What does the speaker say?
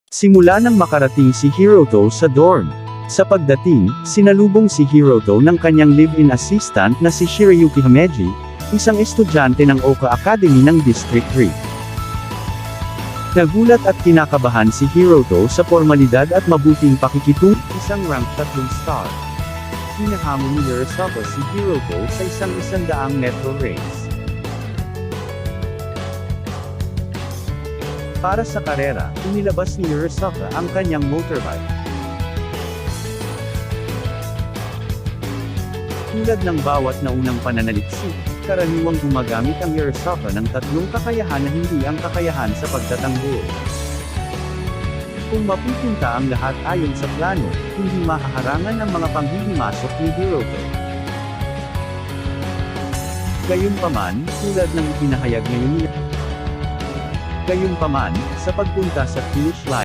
Simula nang makarating si Hiroto sa dorm. Sa pagdating, sinalubong si Hiroto ng kanyang live-in assistant na si Shirayuki Hameji, isang estudyante ng Oka Academy ng District 3. Nagulat at kinakabahan si Hiroto sa pormalidad at mabuting pakikitungo, isang rank 3 star. Hinahamon ni Urasawa si Hiroto sa isang 100 metro race. Para sa karera, inilabas ni Urasawa ang kanyang motorbike. Tulad ng bawat naunang pananaliksik, karaniwang gumagamit ang Urasawa ng 3 kakayahan na hindi ang kakayahan sa pagtatanggol. Kung mapupunta ang lahat ayon sa plano, hindi mahaharangan ng mga panghihimasok ni Hiroto. Gayunpaman, tulad ng ipinahayag ngayon niya. Gayunpaman, sa pagpunta sa finish line,